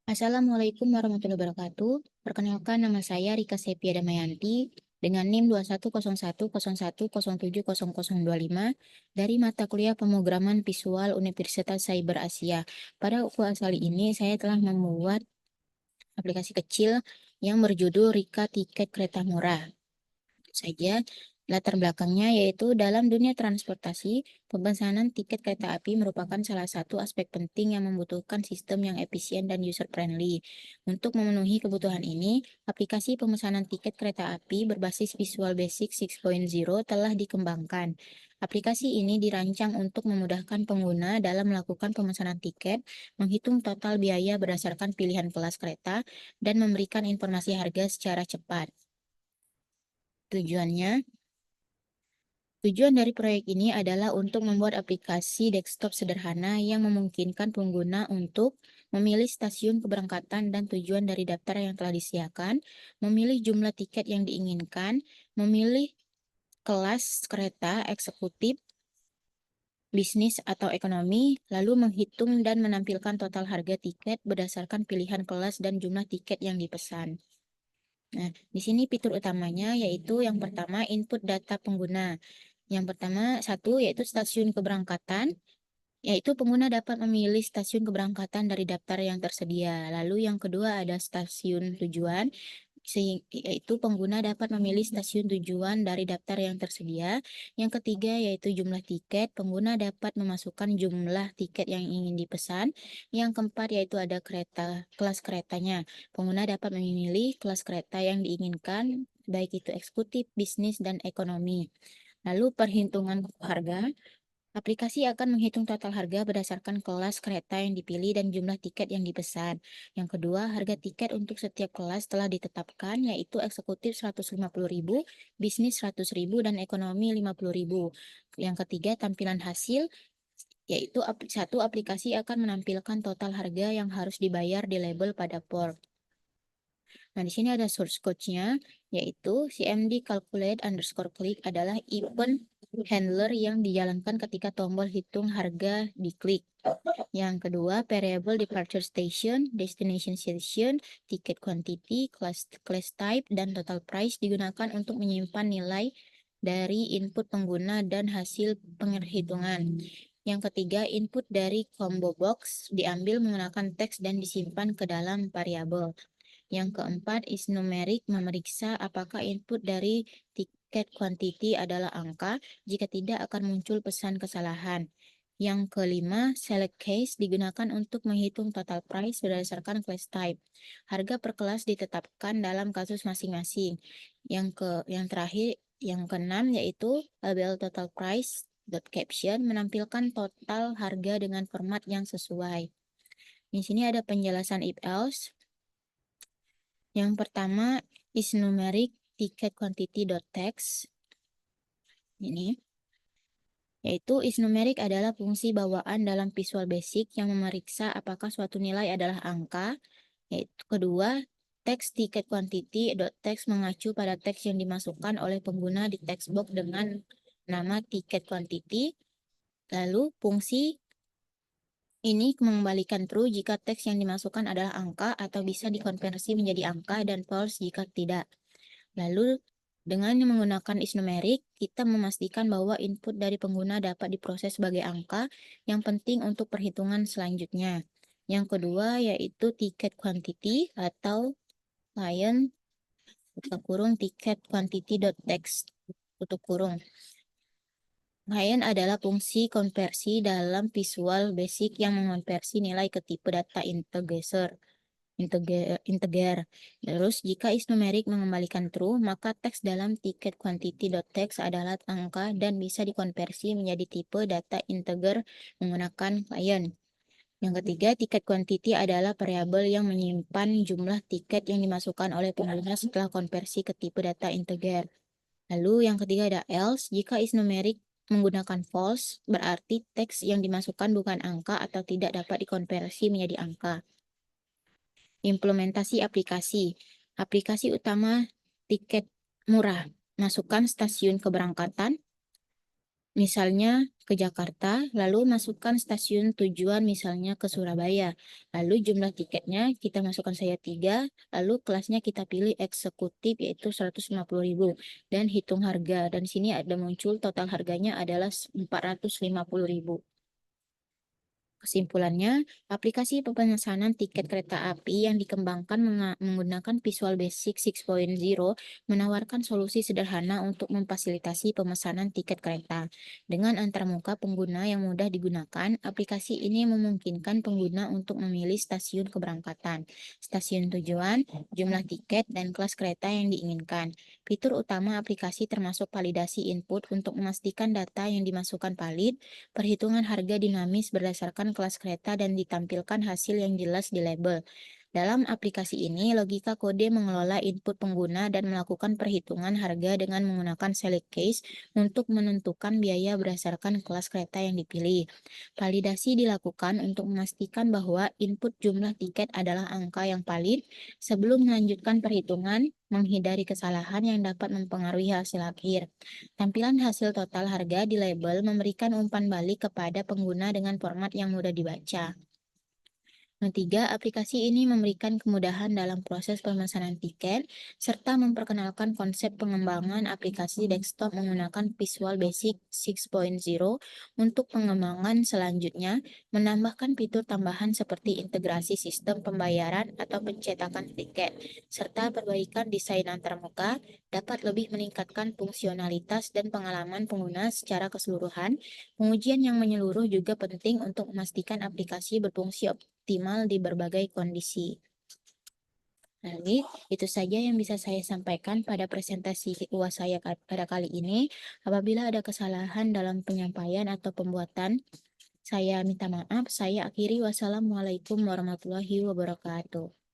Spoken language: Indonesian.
Assalamualaikum warahmatullahi wabarakatuh. Perkenalkan, nama saya Rika Sepia Damayanti dengan NIM 210101070025 dari mata kuliah Pemrograman Visual Universitas Cyber Asia. Pada kali ini saya telah membuat aplikasi kecil yang berjudul Rika Tiket Kereta Murah saja. Latar belakangnya yaitu dalam dunia transportasi, pemesanan tiket kereta api merupakan salah satu aspek penting yang membutuhkan sistem yang efisien dan user-friendly. Untuk memenuhi kebutuhan ini, aplikasi pemesanan tiket kereta api berbasis Visual Basic 6.0 telah dikembangkan. Aplikasi ini dirancang untuk memudahkan pengguna dalam melakukan pemesanan tiket, menghitung total biaya berdasarkan pilihan kelas kereta, dan memberikan informasi harga secara cepat. Tujuannya, Tujuan dari proyek ini adalah untuk membuat aplikasi desktop sederhana yang memungkinkan pengguna untuk memilih stasiun keberangkatan dan tujuan dari daftar yang telah disediakan, memilih jumlah tiket yang diinginkan, memilih kelas kereta eksekutif, bisnis atau ekonomi, lalu menghitung dan menampilkan total harga tiket berdasarkan pilihan kelas dan jumlah tiket yang dipesan. Nah, di sini fitur utamanya yaitu yang pertama input data pengguna. Yang pertama, satu yaitu stasiun keberangkatan, yaitu pengguna dapat memilih stasiun keberangkatan dari daftar yang tersedia. Lalu yang kedua ada stasiun tujuan, yaitu pengguna dapat memilih stasiun tujuan dari daftar yang tersedia. Yang ketiga yaitu jumlah tiket, pengguna dapat memasukkan jumlah tiket yang ingin dipesan. Yang keempat yaitu ada kelas keretanya, pengguna dapat memilih kelas kereta yang diinginkan, baik itu eksekutif, bisnis, dan ekonomi. Lalu perhitungan harga, aplikasi akan menghitung total harga berdasarkan kelas kereta yang dipilih dan jumlah tiket yang dipesan. Yang kedua, harga tiket untuk setiap kelas telah ditetapkan, yaitu eksekutif 150.000, bisnis 100.000, dan ekonomi 50.000. Yang ketiga, tampilan hasil, yaitu satu aplikasi akan menampilkan total harga yang harus dibayar di label pada port. Nah, di sini ada source code-nya, yaitu CMD calculate underscore click adalah event handler yang dijalankan ketika tombol hitung harga diklik. Yang kedua, variable departure station, destination station, ticket quantity, class type, dan total price digunakan untuk menyimpan nilai dari input pengguna dan hasil penghitungan. Yang ketiga, input dari combo box diambil menggunakan teks dan disimpan ke dalam variabel. Yang keempat, is numeric memeriksa apakah input dari tiket quantity adalah angka. Jika tidak, akan muncul pesan kesalahan. Yang kelima, select case digunakan untuk menghitung total price berdasarkan class type. Harga per kelas ditetapkan dalam kasus masing-masing. Yang terakhir, yang keenam yaitu label total price dot caption menampilkan total harga dengan format yang sesuai. Di sini ada penjelasan if else. Yang pertama is numeric ticket quantity dot text. Ini yaitu is numeric adalah fungsi bawaan dalam Visual Basic yang memeriksa apakah suatu nilai adalah angka. Yaitu kedua, text ticket quantity dot text mengacu pada teks yang dimasukkan oleh pengguna di text box dengan nama ticket quantity. Lalu fungsi ini mengembalikan true jika teks yang dimasukkan adalah angka atau bisa dikonversi menjadi angka dan false jika tidak. Lalu, dengan menggunakan is numeric, kita memastikan bahwa input dari pengguna dapat diproses sebagai angka yang penting untuk perhitungan selanjutnya. Yang kedua yaitu ticket quantity atau client buka kurung ticket quantity dot text tutup kurung. Client adalah fungsi konversi dalam Visual Basic yang mengonversi nilai ke tipe data integer. Terus jika is numeric mengembalikan true, maka teks dalam ticket quantity.text adalah angka dan bisa dikonversi menjadi tipe data integer menggunakan client. Yang ketiga, ticket quantity adalah variabel yang menyimpan jumlah tiket yang dimasukkan oleh pengguna setelah konversi ke tipe data integer. Lalu yang ketiga ada else, jika is numeric menggunakan false, berarti teks yang dimasukkan bukan angka atau tidak dapat dikonversi menjadi angka. Implementasi aplikasi. Aplikasi utama tiket murah. Masukkan stasiun keberangkatan. Misalnya ke Jakarta, lalu masukkan stasiun tujuan misalnya ke Surabaya. Lalu jumlah tiketnya kita masukkan saya 3, lalu kelasnya kita pilih eksekutif yaitu 150.000 dan hitung harga. Dan sini ada muncul total harganya adalah 450.000. Kesimpulannya, aplikasi pemesanan tiket kereta api yang dikembangkan menggunakan Visual Basic 6.0 menawarkan solusi sederhana untuk memfasilitasi pemesanan tiket kereta. Dengan antarmuka pengguna yang mudah digunakan, aplikasi ini memungkinkan pengguna untuk memilih stasiun keberangkatan, stasiun tujuan, jumlah tiket, dan kelas kereta yang diinginkan. Fitur utama aplikasi termasuk validasi input untuk memastikan data yang dimasukkan valid, perhitungan harga dinamis berdasarkan kelas kereta dan ditampilkan hasil yang jelas di label. Dalam aplikasi ini, logika kode mengelola input pengguna dan melakukan perhitungan harga dengan menggunakan select case untuk menentukan biaya berdasarkan kelas kereta yang dipilih. Validasi dilakukan untuk memastikan bahwa input jumlah tiket adalah angka yang valid sebelum melanjutkan perhitungan, menghindari kesalahan yang dapat mempengaruhi hasil akhir. Tampilan hasil total harga di label memberikan umpan balik kepada pengguna dengan format yang mudah dibaca. Ketiga, aplikasi ini memberikan kemudahan dalam proses pemesanan tiket, serta memperkenalkan konsep pengembangan aplikasi desktop menggunakan Visual Basic 6.0 untuk pengembangan selanjutnya, menambahkan fitur tambahan seperti integrasi sistem pembayaran atau pencetakan tiket, serta perbaikan desain antarmuka dapat lebih meningkatkan fungsionalitas dan pengalaman pengguna secara keseluruhan. Pengujian yang menyeluruh juga penting untuk memastikan aplikasi berfungsi optimal di berbagai kondisi. Jadi, itu saja yang bisa saya sampaikan pada presentasi UAS saya pada kali ini. Apabila ada kesalahan dalam penyampaian atau pembuatan, saya minta maaf. Saya akhiri. Wassalamualaikum warahmatullahi wabarakatuh.